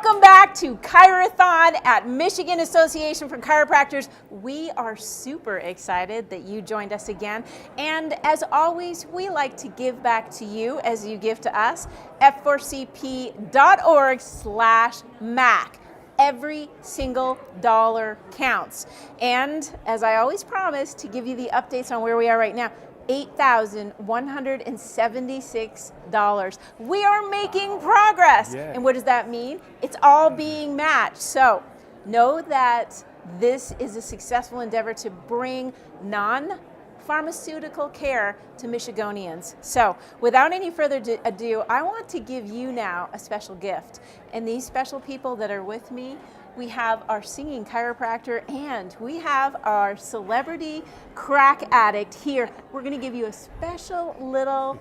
Welcome back to CHIROTHON at Michigan Association for Chiropractors. We are super excited that you joined us again. And as always, we like to give back to you as you give to us. f4cp.org/MAC. Every single dollar counts. And as I always promise to give you the updates on where we are right now, $8,176. We are making progress. Yeah. And what does that mean? It's all being matched. So know that this is a successful endeavor to bring non-pharmaceutical care to Michiganians. So without any further ado, I want to give you now a special gift. And these special people that are with me, we have our singing chiropractor and we have our celebrity crack addict here. We're going to give you a special little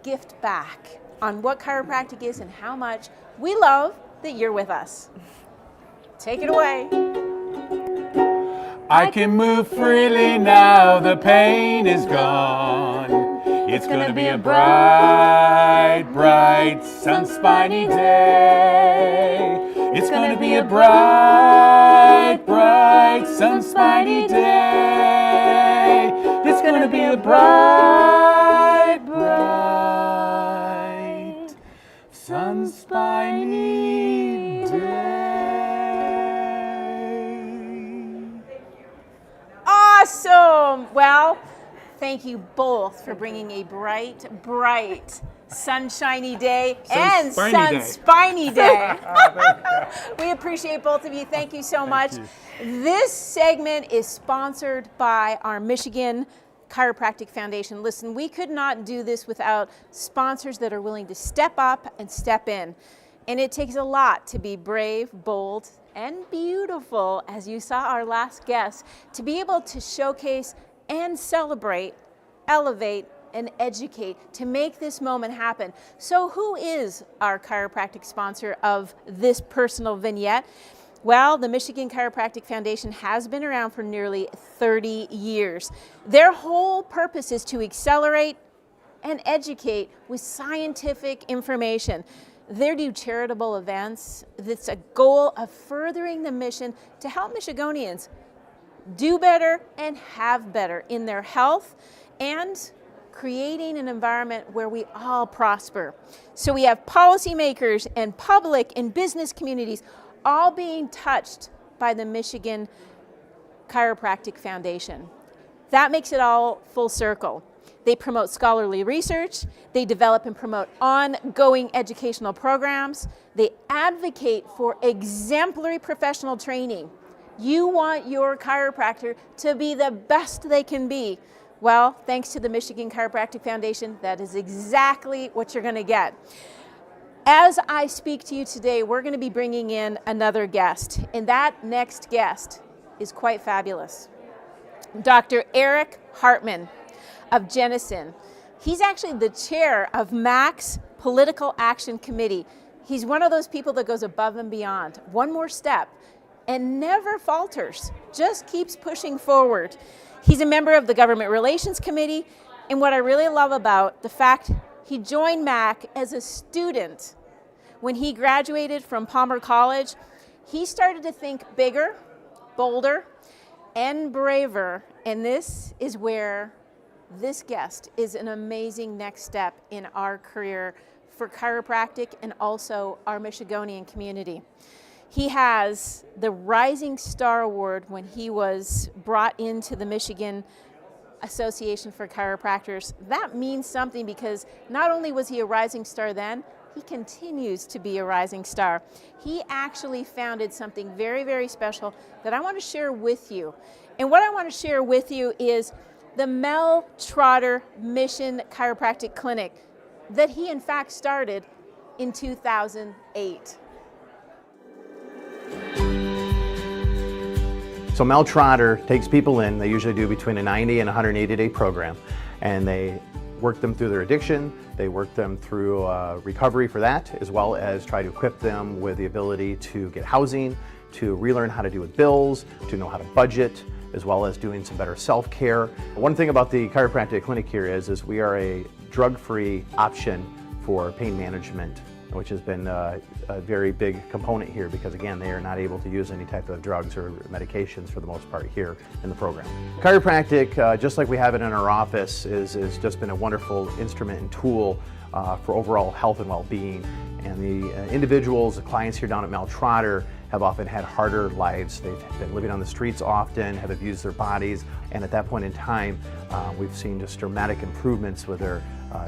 gift back on what chiropractic is and how much we love that you're with us. Take it away. I can move freely now, the pain is gone. It's gonna be a bright, bright, sun-spiny day. It's gonna be a bright, bright, sun-spiny day. It's gonna be a bright, bright, sun-spiny day. Awesome! Well, thank you both for bringing a bright, bright, sunshiny day and sun-spiny day. We appreciate both of you. Thank you so much. This segment is sponsored by our Michigan Chiropractic Foundation. Listen, we could not do this without sponsors that are willing to step up and step in. And it takes a lot to be brave, bold, and beautiful, as you saw our last guest, to be able to showcase and celebrate, elevate, and educate to make this moment happen. So who is our chiropractic sponsor of this personal vignette? Well, the Michigan Chiropractic Foundation has been around for nearly 30 years. Their whole purpose is to accelerate and educate with scientific information. They do charitable events. It's a goal of furthering the mission to help Michiganians do better and have better in their health and creating an environment where we all prosper. So we have policymakers and public and business communities all being touched by the Michigan Chiropractic Foundation. That makes it all full circle. They promote scholarly research, they develop and promote ongoing educational programs, they advocate for exemplary professional training. You want your chiropractor to be the best they can be. Well, thanks to the Michigan Chiropractic Foundation, that is exactly what you're going to get. As I speak to you today, we're going to be bringing in another guest, and that next guest is quite fabulous. Dr. Eric Hartman of Jenison. He's actually the chair of MAC's Political Action Committee. He's one of those people that goes above and beyond, one more step, and never falters, just keeps pushing forward. He's a member of the Government Relations Committee, and what I really love about the fact he joined MAC as a student. When he graduated from Palmer College, he started to think bigger, bolder, and braver, and this is where this guest is an amazing next step in our career for chiropractic and also our Michiganian community. He has the Rising Star Award when he was brought into the Michigan Association for Chiropractors. That means something because not only was he a rising star then, he continues to be a rising star. He actually founded something very, very special that I want to share with you. And what I want to share with you is the Mel Trotter Mission Chiropractic Clinic that he in fact started in 2008. So Mel Trotter takes people in, they usually do between a 90 and 180 day program, and they work them through their addiction, they work them through recovery for that, as well as try to equip them with the ability to get housing, to relearn how to do with bills, to know how to budget, as well as doing some better self-care. One thing about the chiropractic clinic here is we are a drug-free option for pain management which has been a very big component here because, again, they are not able to use any type of drugs or medications for the most part here in the program. Chiropractic, just like we have it in our office, is just been a wonderful instrument and tool for overall health and well-being. And the individuals, the clients here down at Mel Trotter have often had harder lives. They've been living on the streets often, have abused their bodies, and at that point in time, we've seen just dramatic improvements with their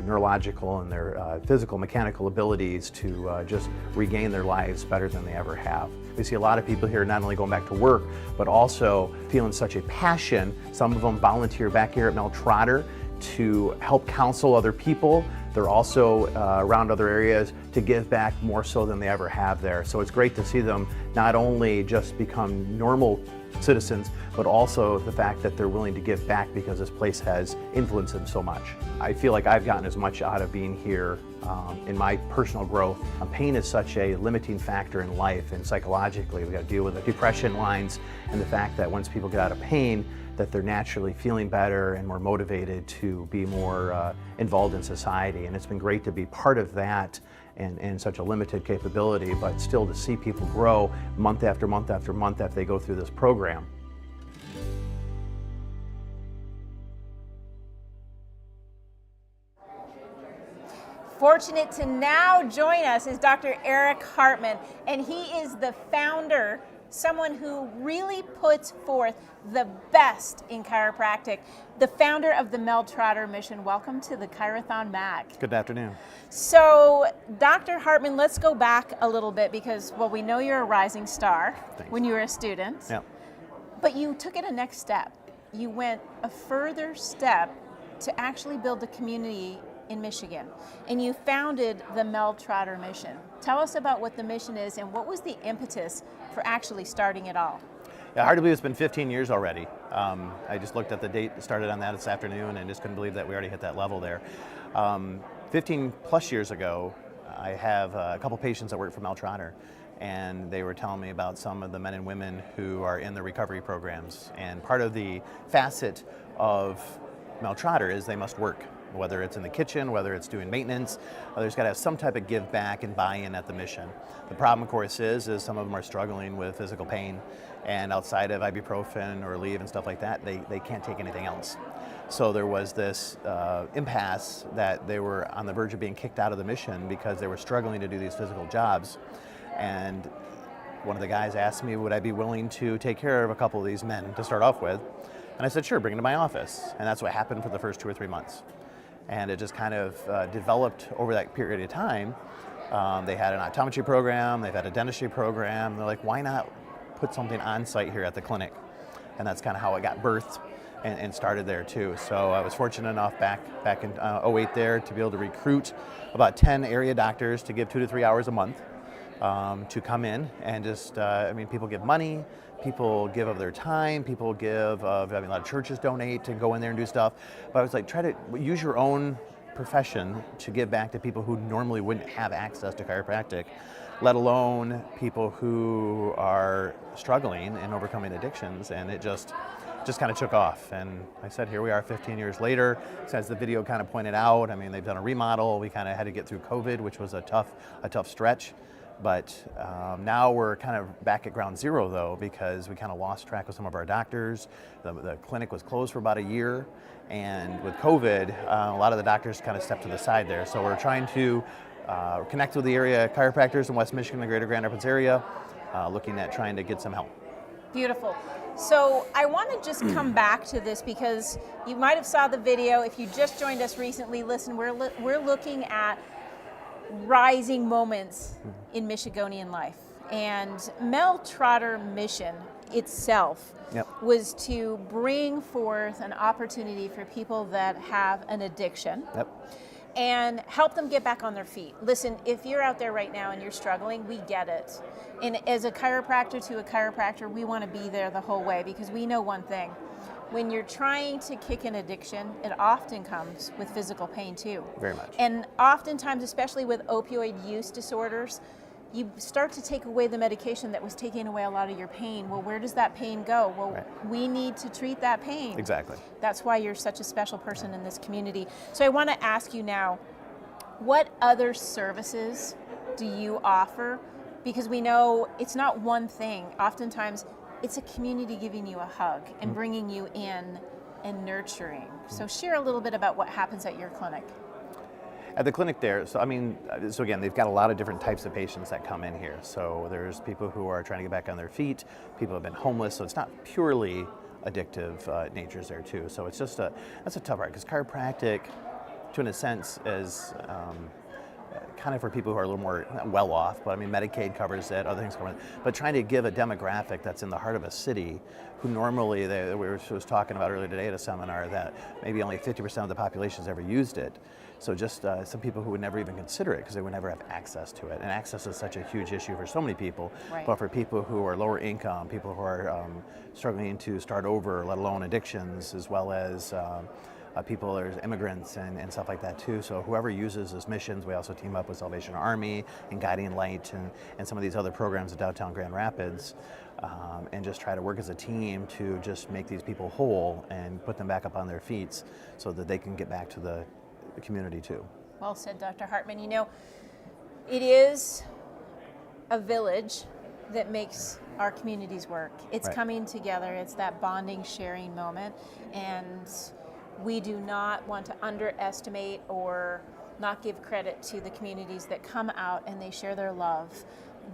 neurological and their physical, mechanical abilities to just regain their lives better than they ever have. We see a lot of people here not only going back to work, but also feeling such a passion. Some of them volunteer back here at Mel Trotter to help counsel other people. They're also around other areas to give back more so than they ever have there. So it's great to see them not only just become normal citizens, but also the fact that they're willing to give back because this place has influenced them so much. I feel like I've gotten as much out of being here in my personal growth. Pain is such a limiting factor in life, and psychologically we got to deal with the depression lines and the fact that once people get out of pain, that they're naturally feeling better and more motivated to be more involved in society. And it's been great to be part of that and such a limited capability, but still to see people grow month after month after month after they go through this program. Fortunate to now join us is Dr. Eric Hartman, and he is the founder, someone who really puts forth the best in chiropractic, the founder of the Mel Trotter Mission. Welcome to the CHIROTHON, Mac. Good afternoon. So, Dr. Hartman, let's go back a little bit because, well, we know you're a rising star. Thanks. When you were a student. Yep. But you took it a next step. You went a further step to actually build a community in Michigan, and you founded the Mel Trotter Mission. Tell us about what the mission is and what was the impetus for actually starting it all? Yeah, hard to believe it's been 15 years already. I just looked at the date, started on that this afternoon, and just couldn't believe that we already hit that level there. 15 plus years ago, I have a couple patients that work for Mel Trotter, and they were telling me about some of the men and women who are in the recovery programs. And part of the facet of Mel Trotter is they must work, whether it's in the kitchen, whether it's doing maintenance. There's got to have some type of give back and buy-in at the mission. The problem, of course, is some of them are struggling with physical pain, and outside of ibuprofen or Aleve and stuff like that, they can't take anything else. So there was this impasse that they were on the verge of being kicked out of the mission because they were struggling to do these physical jobs. And one of the guys asked me, would I be willing to take care of a couple of these men to start off with? And I said, sure, bring them to my office. And that's what happened for the first 2 or 3 months. And it just kind of developed over that period of time. They had an optometry program, they've had a dentistry program. They're like, why not put something on site here at the clinic? And that's kind of how it got birthed and started there too. So I was fortunate enough back in 08 there to be able to recruit about 10 area doctors to give 2 to 3 hours a month to come in and just, I mean, people give money, people give of their time, people give of, I mean, a lot of churches donate and go in there and do stuff. But I was like, try to use your own profession to give back to people who normally wouldn't have access to chiropractic, let alone people who are struggling and overcoming addictions. And it just kind of took off. And like I said, here we are 15 years later. As the video kind of pointed out, I mean, they've done a remodel. We kind of had to get through COVID, which was a tough stretch. But now we're kind of back at ground zero, though, because we kind of lost track of some of our doctors. The clinic was closed for about a year, and with COVID, a lot of the doctors kind of stepped to the side there. So we're trying to connect with the area chiropractors in West Michigan, the greater Grand Rapids area, looking at trying to get some help. Beautiful. So I want to just come back to this because you might have saw the video. If you just joined us recently, listen, we're looking at rising moments in Michiganian life. And Mel Trotter mission itself was to bring forth an opportunity for people that have an addiction and help them get back on their feet. Listen, if you're out there right now and you're struggling, we get it. And as a chiropractor to a chiropractor, we want to be there the whole way because we know one thing. When you're trying to kick an addiction, it often comes with physical pain too. Very much. And oftentimes, especially with opioid use disorders, you start to take away the medication that was taking away a lot of your pain. Well, where does that pain go? Well, we need to treat that pain. Exactly. That's why you're such a special person in this community. So I want to ask you now, what other services do you offer? Because we know it's not one thing. Oftentimes, it's a community giving you a hug and bringing you in and nurturing. So share a little bit about what happens at your clinic. At the clinic there, so again, they've got a lot of different types of patients that come in here. So there's people who are trying to get back on their feet, people who have been homeless, so it's not purely addictive natures there too. So it's just that's a tough part, because chiropractic, to in a sense, is kind of for people who are a little more well off, but I mean Medicaid covers it, other things cover it, but trying to give a demographic that's in the heart of a city who normally, was talking about earlier today at a seminar that maybe only 50% of the population has ever used it. So just some people who would never even consider it because they would never have access to it. And access is such a huge issue for so many people, right. But for people who are lower income, people who are struggling to start over, let alone addictions, as well as people, there's immigrants and stuff like that too. So whoever uses this missions, we also team up with Salvation Army and Guiding Light and some of these other programs in downtown Grand Rapids, and just try to work as a team to just make these people whole and put them back up on their feet so that they can get back to the community too. Well said, Dr. Hartman. You know, it is a village that makes our communities work. It's right. Coming together. It's that bonding, sharing moment. And we do not want to underestimate or not give credit to the communities that come out and they share their love.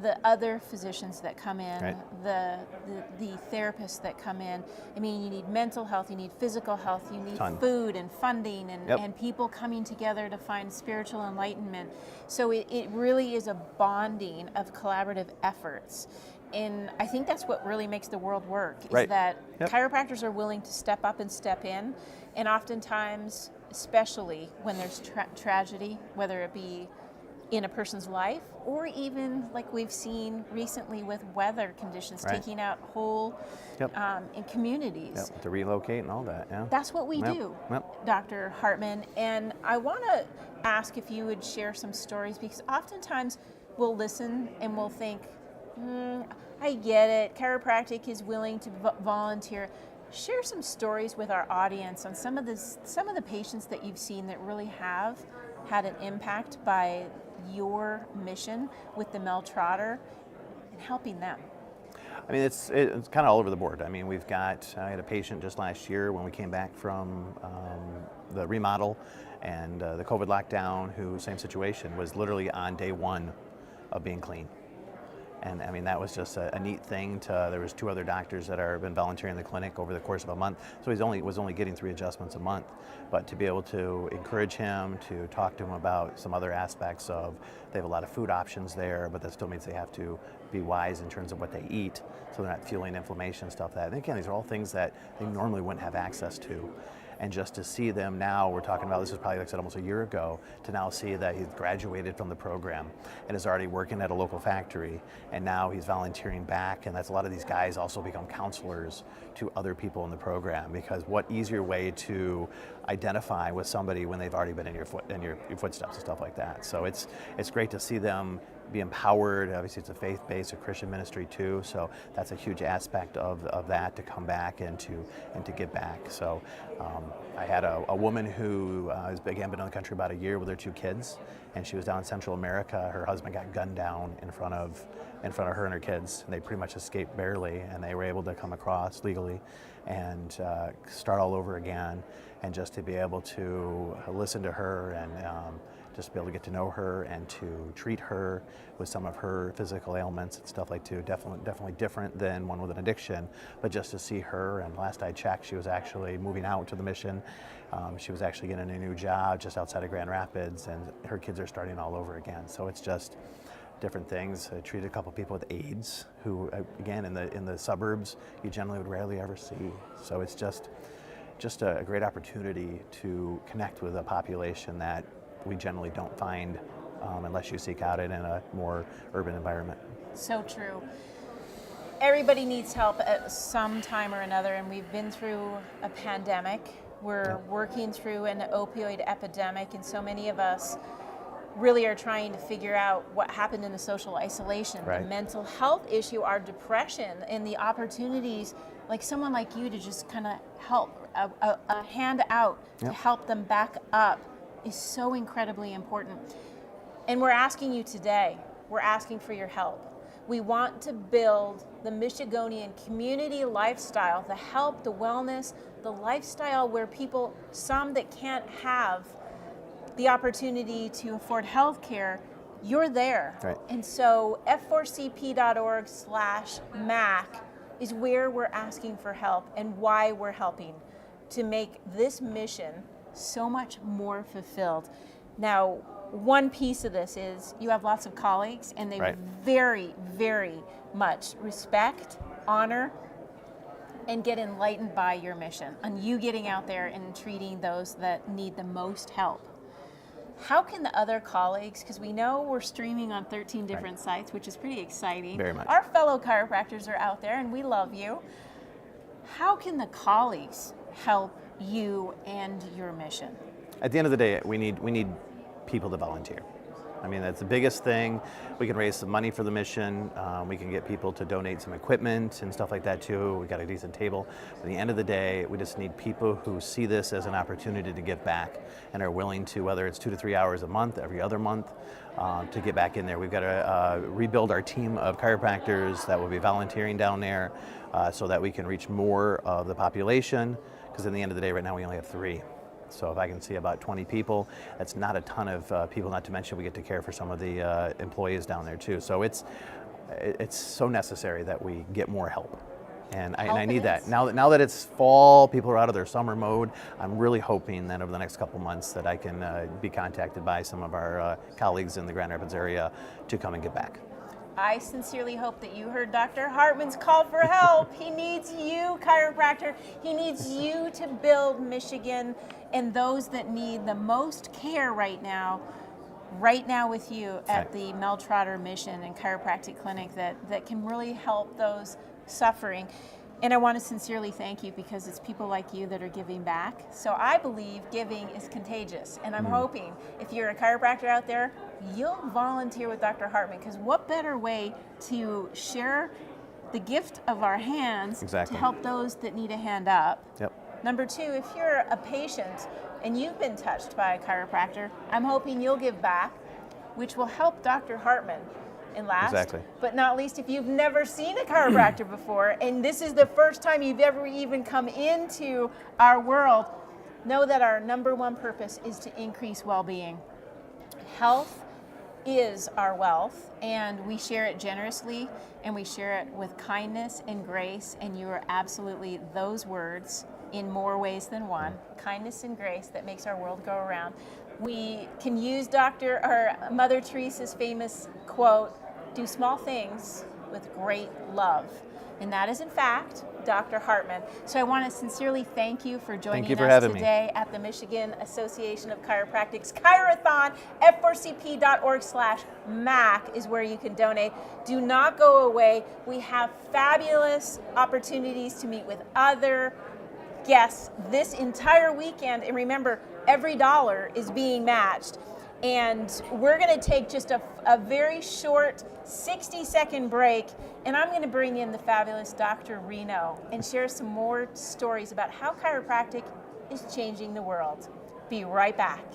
The other physicians that come in, right. the therapists that come in. I mean, you need mental health, you need physical health, you need food and funding and people coming together to find spiritual enlightenment. So it really is a bonding of collaborative efforts. And I think that's what really makes the world work, is right. that chiropractors are willing to step up and step in. And oftentimes, especially when there's tragedy, whether it be in a person's life, or even like we've seen recently with weather conditions right. taking out whole in communities. To relocate and all that, yeah. That's what we do, Dr. Hartman. And I want to ask if you would share some stories, because oftentimes we'll listen and we'll think, I get it, chiropractic is willing to volunteer. Share some stories with our audience on some of the patients that you've seen that really have had an impact by your mission with the Mel Trotter and helping them. I mean, it's kind of all over the board. I mean, I had a patient just last year when we came back from the remodel and the COVID lockdown, who, same situation, was literally on day one of being clean. And I mean, that was just a neat thing. There was 2 other doctors that have been volunteering in the clinic over the course of a month. So he was only getting 3 adjustments a month. But to be able to encourage him, to talk to him about some other aspects of, they have a lot of food options there, but that still means they have to be wise in terms of what they eat, so they're not fueling inflammation, stuff like that. And again, these are all things that they normally wouldn't have access to. And just to see them now, we're talking about, this is probably, like I said, almost a year ago, to now see that he's graduated from the program and is already working at a local factory, and now he's volunteering back. And that's a lot of these guys also become counselors to other people in the program, because what easier way to identify with somebody when they've already been in your footsteps and stuff like that. So it's great to see them be empowered. Obviously, it's a faith-based, a Christian ministry too, so that's a huge aspect of that, to come back and to give back. So I had a woman who has again been in the country about a year with her 2 kids, and she was down in Central America. Her husband got gunned down in front of her and her kids, and they pretty much escaped barely, and they were able to come across legally and start all over again. And just to be able to listen to her and just be able to get to know her and to treat her with some of her physical ailments and stuff like that, definitely different than one with an addiction. But just to see her, and last I checked, she was actually moving out to the mission. She was actually getting a new job just outside of Grand Rapids, and her kids are starting all over again. So it's just different things. I treated a couple people with AIDS, who again in the suburbs you generally would rarely ever see. So it's just a great opportunity to connect with a population that we generally don't find unless you seek out it in a more urban environment. So true. Everybody needs help at some time or another, and we've been through a pandemic. We're working through an opioid epidemic, and so many of us really are trying to figure out what happened in the social isolation, the mental health issue, our depression, and the opportunities, like someone like you to just kind of help, a hand out to help them back up is so incredibly important. And we're asking you today, we're asking for your help. We want to build the Michigonian community lifestyle, the health, the wellness, the lifestyle where people, some that can't have the opportunity to afford health care, you're there. Right. And so f4cp.org/MAC is where we're asking for help and why we're helping to make this mission so much more fulfilled. Now, one piece of this is you have lots of colleagues and they Right. very, very much respect, honor, and get enlightened by your mission and you getting out there and treating those that need the most help. How can the other colleagues, because we know we're streaming on 13 different sites, which is pretty exciting. Very much. Our fellow chiropractors are out there and we love you. How can the colleagues help you and your mission? At the end of the day, we need people to volunteer. I mean, that's the biggest thing. We can raise some money for the mission. We can get people to donate some equipment and stuff like that too. We got a decent table. At the end of the day, we just need people who see this as an opportunity to give back and are willing to, whether it's 2 to 3 hours a month, every other month, to get back in there. We've got to rebuild our team of chiropractors that will be volunteering down there so that we can reach more of the population. Because at the end of the day, right now we only have 3. So if I can see about 20 people, that's not a ton of people, not to mention we get to care for some of the employees down there too. So it's so necessary that we get more help. And I need that. Now that it's fall, people are out of their summer mode, I'm really hoping that over the next couple months that I can be contacted by some of our colleagues in the Grand Rapids area to come and get back. I sincerely hope that you heard Dr. Hartman's call for help. He needs you, chiropractor. He needs you to build Michigan and those that need the most care right now with you at the Mel Trotter Mission and Chiropractic Clinic that can really help those suffering. And I want to sincerely thank you because it's people like you that are giving back. So I believe giving is contagious. And I'm hoping if you're a chiropractor out there, you'll volunteer with Dr. Hartman, because what better way to share the gift of our hands to help those that need a hand up. Yep. Number 2, if you're a patient and you've been touched by a chiropractor, I'm hoping you'll give back, which will help Dr. Hartman. And last, but not least, if you've never seen a chiropractor before, and this is the first time you've ever even come into our world, know that our number 1 purpose is to increase well-being. Health is our wealth, and we share it generously, and we share it with kindness and grace, and you are absolutely those words in more ways than one. Kindness and grace that makes our world go around. We can use Mother Teresa's famous quote, do small things with great love. And that is, in fact, Dr. Hartman. So I want to sincerely thank you for joining us today at the Michigan Association of Chiropractic's CHIROTHON. f4cp.org/MAC is where you can donate. Do not go away. We have fabulous opportunities to meet with other guests this entire weekend. And remember, every dollar is being matched. And we're going to take just a very short 60-second break, and I'm going to bring in the fabulous Dr. Reno and share some more stories about how chiropractic is changing the world. Be right back.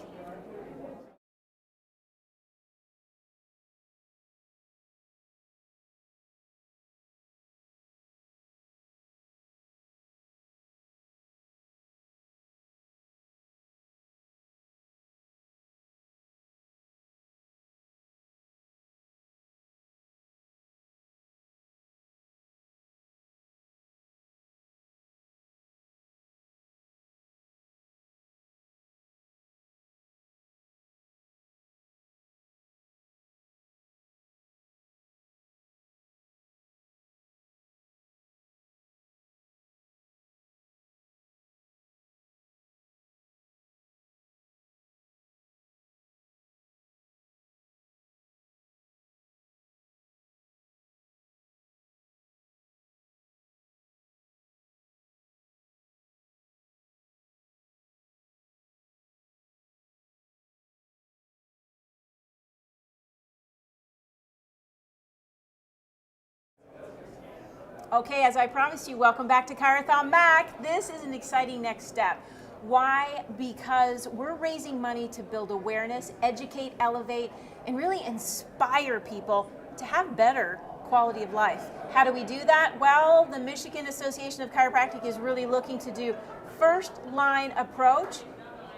Okay, as I promised you, welcome back to CHIROTHON MAC. This is an exciting next step. Why? Because we're raising money to build awareness, educate, elevate, and really inspire people to have better quality of life. How do we do that? Well, the Michigan Association of Chiropractic is really looking to do first line approach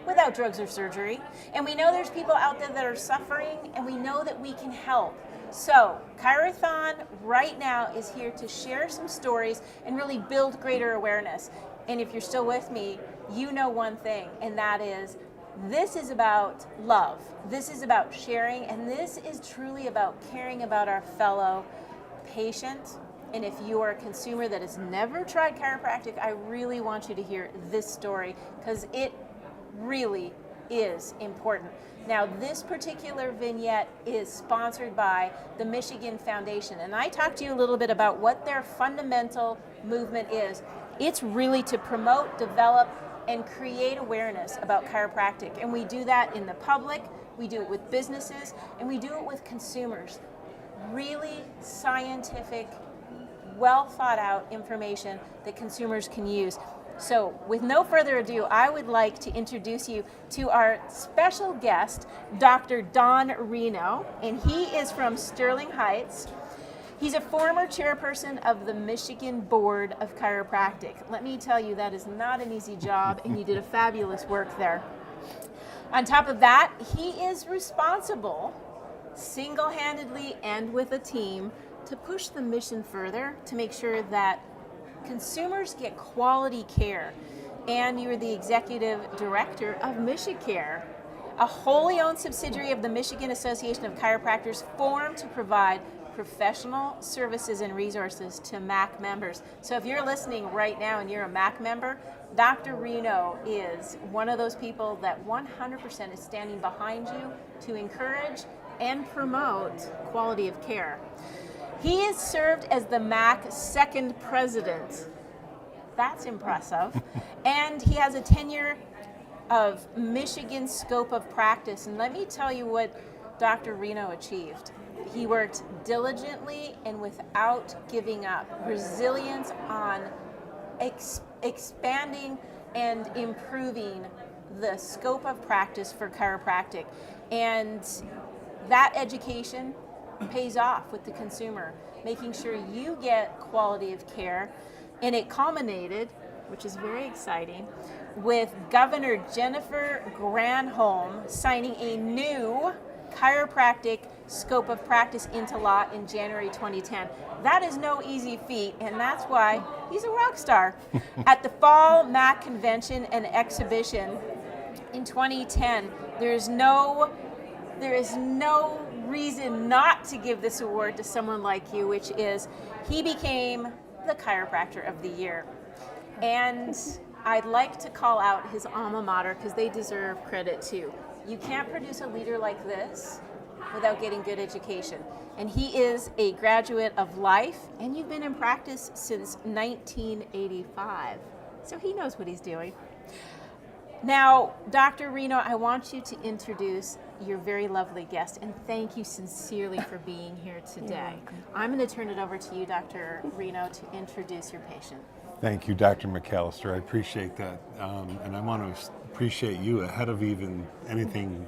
without drugs or surgery. And we know there's people out there that are suffering, and we know that we can help. So CHIROTHON right now is here to share some stories and really build greater awareness. And if you're still with me, you know one thing, and that is this is about love. This is about sharing, and this is truly about caring about our fellow patient. And if you are a consumer that has never tried chiropractic, I really want you to hear this story, because it really is important. Now, this particular vignette is sponsored by the Michigan Foundation, and I talked to you a little bit about what their fundamental movement is. It's really to promote, develop, and create awareness about chiropractic, and we do that in the public, we do it with businesses, and we do it with consumers. Really scientific, well thought out information that consumers can use. So with no further ado, I would like to introduce you to our special guest, Dr. Don Reno, and he is from Sterling Heights. He's a former chairperson of the Michigan Board of Chiropractic. Let me tell you, that is not an easy job, and you did a fabulous work there. On top of that, he is responsible, single-handedly and with a team, to push the mission further to make sure that consumers get quality care. And you're the executive director of MichiCare, a wholly owned subsidiary of the Michigan Association of Chiropractors, formed to provide professional services and resources to MAC members. So if you're listening right now and you're a MAC member, Dr. Reno is one of those people that 100% is standing behind you to encourage and promote quality of care. He has served as the MAC second president. That's impressive. And he has a tenure of Michigan scope of practice. And let me tell you what Dr. Reno achieved. He worked diligently and without giving up. Resilience on expanding and improving the scope of practice for chiropractic. And that education pays off with the consumer, making sure you get quality of care. And it culminated, which is very exciting, with Governor Jennifer Granholm signing a new chiropractic scope of practice into law in January 2010. That is no easy feat, and that's why he's a rock star. At the Fall MAC Convention and Exhibition in 2010, there is no reason not to give this award to someone like you, which is he became the Chiropractor of the Year. And I'd like to call out his alma mater, because they deserve credit too. You can't produce a leader like this without getting good education. And he is a graduate of life, and you've been in practice since 1985. So he knows what he's doing. Now, Dr. Reno, I want you to introduce your very lovely guest, and thank you sincerely for being here today. I'm going to turn it over to you, Dr. Reno, to introduce your patient. Thank you, Dr. McAllister. I appreciate that, and I want to appreciate you ahead of even anything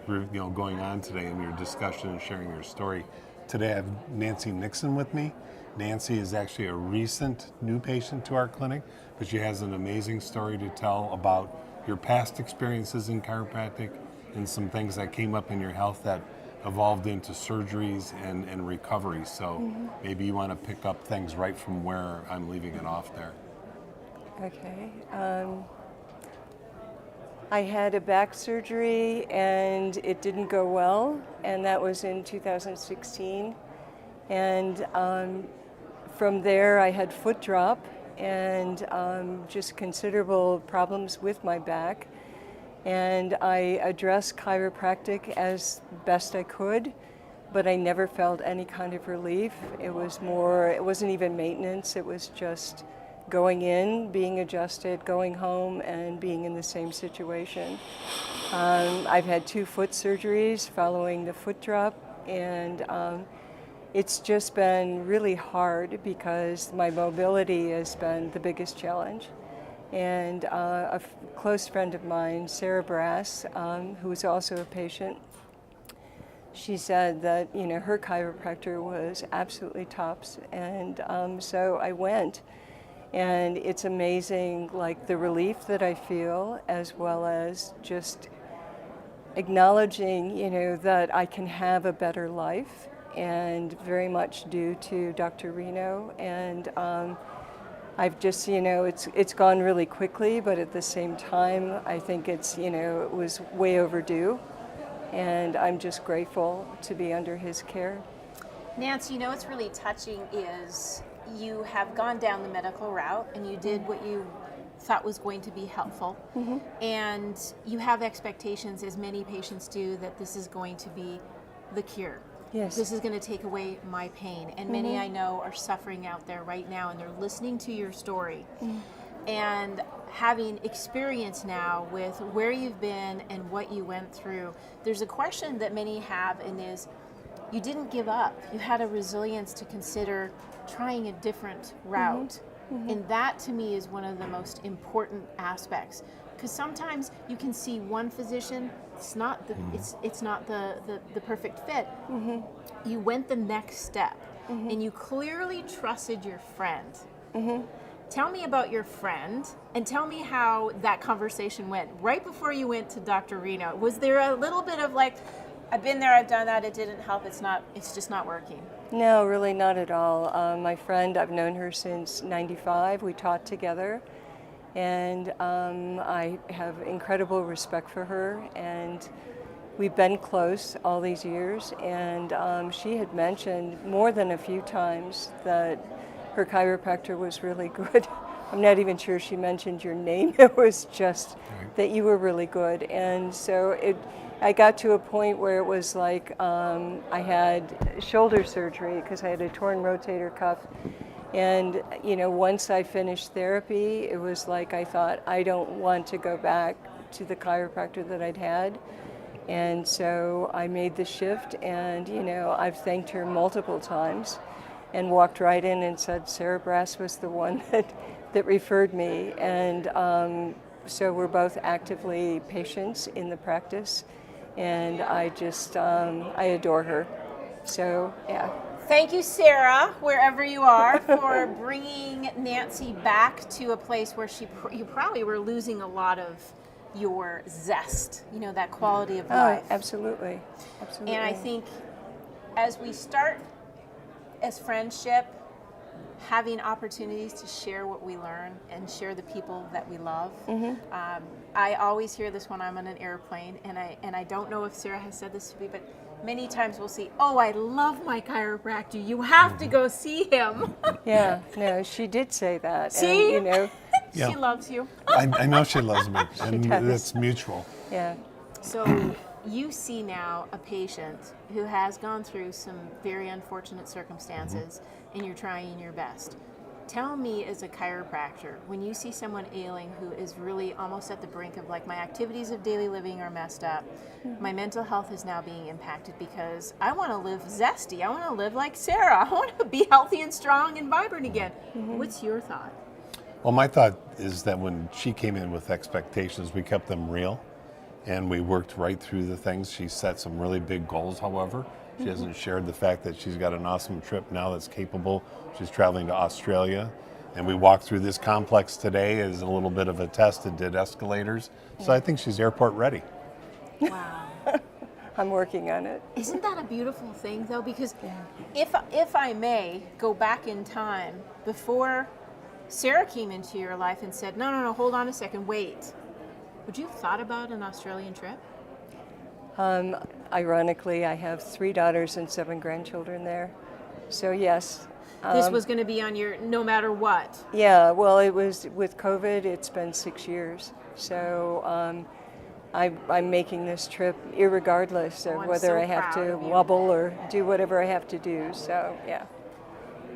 going on today in your discussion and sharing your story. Today I have Nancy Nixon with me. Nancy is actually a recent new patient to our clinic, but she has an amazing story to tell about your past experiences in chiropractic and some things that came up in your health that evolved into surgeries and recovery. So maybe you want to pick up things right from where I'm leaving it off there. Okay. I had a back surgery and it didn't go well, and that was in 2016. And from there I had foot drop and just considerable problems with my back. And I addressed chiropractic as best I could, but I never felt any kind of relief. It wasn't even maintenance, it was just going in, being adjusted, going home, and being in the same situation. I've had 2 foot surgeries following the foot drop, and it's just been really hard because my mobility has been the biggest challenge. And a close friend of mine, Sarah Brass, who is also a patient, she said that, you know, her chiropractor was absolutely tops. And so I went, and it's amazing, like the relief that I feel, as well as just acknowledging, you know, that I can have a better life, and very much due to Dr. Reno. And I've just, you know, it's gone really quickly, but at the same time, I think it's, you know, it was way overdue. And I'm just grateful to be under his care. Nancy, you know what's really touching is you have gone down the medical route and you did what you thought was going to be helpful. And you have expectations, as many patients do, that this is going to be the cure. Yes. This is going to take away my pain. And many I know are suffering out there right now, and they're listening to your story. And having experience now with where you've been and what you went through, there's a question that many have, and is, you didn't give up. You had a resilience to consider trying a different route. And that, to me, is one of the most important aspects. Because sometimes you can see one physician, it's not the it's not the perfect fit. You went the next step, and you clearly trusted your friend. Tell me about your friend, and tell me how that conversation went right before you went to Dr. Reno. Was there a little bit of like, I've been there, I've done that, it didn't help, it's just not working? No, really not at all. My friend, I've known her since '95. We taught together, and I have incredible respect for her, and we've been close all these years. And she had mentioned more than a few times that her chiropractor was really good. I'm not even sure she mentioned your name. It was just that you were really good. And so I got to a point where it was like I had shoulder surgery because I had a torn rotator cuff. And, you know, once I finished therapy, it was like I thought, I don't want to go back to the chiropractor that I'd had. And so I made the shift, and, you know, I've thanked her multiple times and walked right in and said Sarah Brass was the one that referred me. And so we're both actively patients in the practice, and I just, I adore her. So, yeah. Thank you, Sarah, wherever you are, for bringing Nancy back to a place where you probably were losing a lot of your zest, you know, that quality of life. Oh, absolutely. Absolutely. And I think as we start as friendship, having opportunities to share what we learn and share the people that we love. I always hear this when I'm on an airplane, and I don't know if Sarah has said this to me, but many times we'll see, oh, I love my chiropractor. You have to go see him. Yeah, no, she did say that. See? And, you know, She loves you. I know she loves me, and does. it's mutual. yeah. So you see now a patient who has gone through some very unfortunate circumstances, and you're trying your best. Tell me, as a chiropractor, when you see someone ailing who is really almost at the brink of, like, my activities of daily living are messed up, my mental health is now being impacted because I want to live zesty, I want to live like Sarah, I want to be healthy and strong and vibrant again. What's your thought? Well, my thought is that when she came in with expectations, we kept them real, and we worked right through the things. She set some really big goals, however. She hasn't shared the fact that she's got an awesome trip now that's capable. She's traveling to Australia, and we walked through this complex today as a little bit of a test and did escalators. So I think she's airport ready. Wow. I'm working on it. Isn't that a beautiful thing, though? Because if I may go back in time, before Sarah came into your life and said, no, hold on a second, wait. Would you have thought about an Australian trip? Ironically, I have 3 daughters and 7 grandchildren there. So yes. This was going to be on your no matter what. Yeah, well, it was with COVID, it's been 6 years. So I'm making this trip irregardless of I'm whether so I have proud to of you. wobble or do whatever I have to do. So, yeah.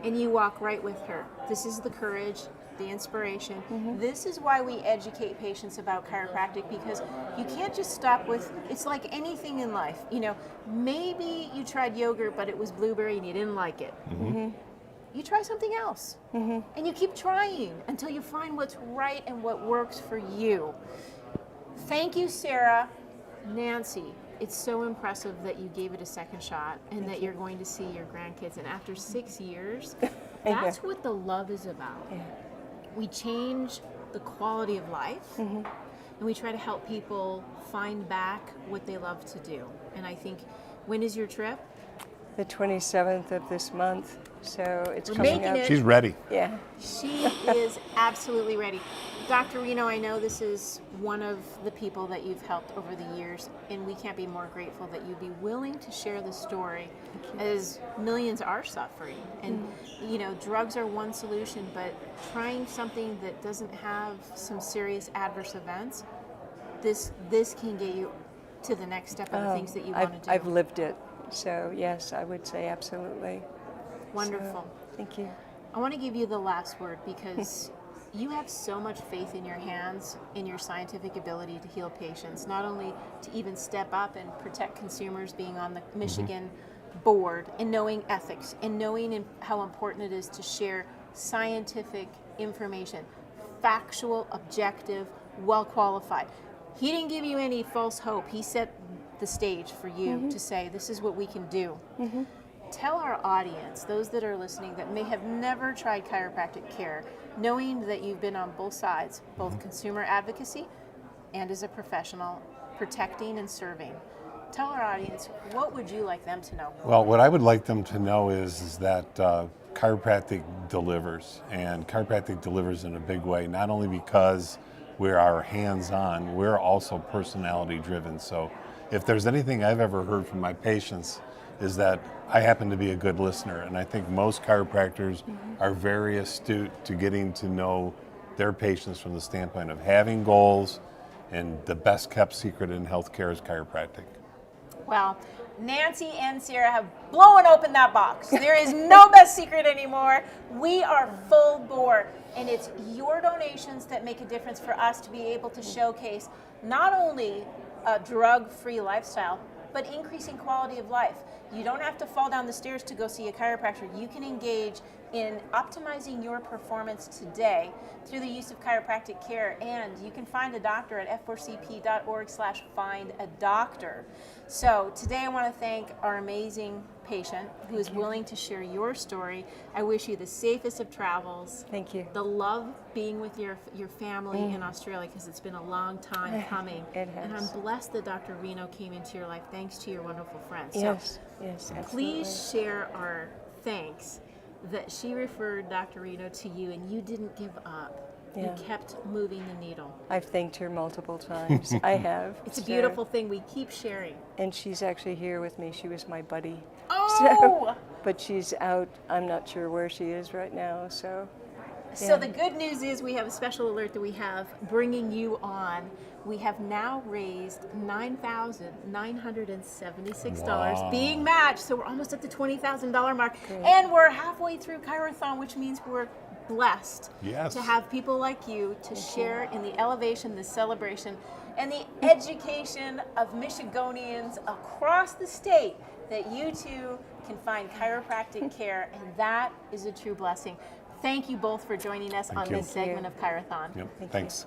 And you walk right with her. This is the courage, the inspiration. This is why we educate patients about chiropractic, because you can't just stop with, it's like anything in life. You know, maybe you tried yogurt, but it was blueberry and you didn't like it. You try something else. And you keep trying until you find what's right and what works for you. Thank you, Sarah. Nancy, it's so impressive that you gave it a second shot and that you're going to see your grandkids. And after 6 years, that's what the love is about. Yeah. We change the quality of life, and we try to help people find back what they love to do. And I think, when is your trip? The 27th of this month, so it's We're coming making up. it. She's ready. Yeah. She is absolutely ready. Dr. Reno, I know this is one of the people that you've helped over the years, and we can't be more grateful that you'd be willing to share the story, as millions are suffering. And you know, drugs are one solution, but trying something that doesn't have some serious adverse events, this can get you to the next step of the things that you want to do. I've lived it, so yes, I would say absolutely. Wonderful. So, thank you. I want to give you the last word because you have so much faith in your hands, in your scientific ability to heal patients, not only to even step up and protect consumers, being on the Michigan board and knowing ethics and knowing how important it is to share scientific information, factual, objective, well qualified. He didn't give you any false hope. He set the stage for you to say, this is what we can do. Tell our audience, those that are listening that may have never tried chiropractic care, knowing that you've been on both sides, both consumer advocacy and as a professional, protecting and serving. Tell our audience, what would you like them to know? Well, what I would like them to know is that chiropractic delivers, and chiropractic delivers in a big way, not only because we're our hands-on, we're also personality-driven. So if there's anything I've ever heard from my patients is that I happen to be a good listener, and I think most chiropractors are very astute to getting to know their patients from the standpoint of having goals, and the best kept secret in healthcare is chiropractic. Well, Nancy and Sarah have blown open that box. There is no best secret anymore. We are full bore, and it's your donations that make a difference for us to be able to showcase not only a drug-free lifestyle, but increasing quality of life. You don't have to fall down the stairs to go see a chiropractor. You can engage in optimizing your performance today through the use of chiropractic care, and you can find a doctor at f4cp.org/findadoctor. So today I want to thank our amazing patient who is willing to share your story. I wish you the safest of travels. Thank you. The love being with your family in Australia, because it's been a long time coming. It has. And I'm blessed that Dr. Reno came into your life thanks to your wonderful friends. Yes, yes, absolutely. Please share our thanks that she referred Dr. Reno to you and you didn't give up. Yeah. You kept moving the needle. I've thanked her multiple times. I have. It's a So- beautiful thing. We keep sharing. And she's actually here with me. She was my buddy. Oh! But she's out. I'm not sure where she is right now. So So the good news is we have a special alert that we have bringing you on. We have now raised $9,976 being matched. So we're almost at the $20,000 mark. Great. And we're halfway through ChiroThon, which means we're blessed to have people like you to share in the elevation, the celebration, and the education of Michiganians across the state that you too can find chiropractic care, and that is a true blessing. Thank you both for joining us on you. this segment of ChiroThon. Yep. Thanks.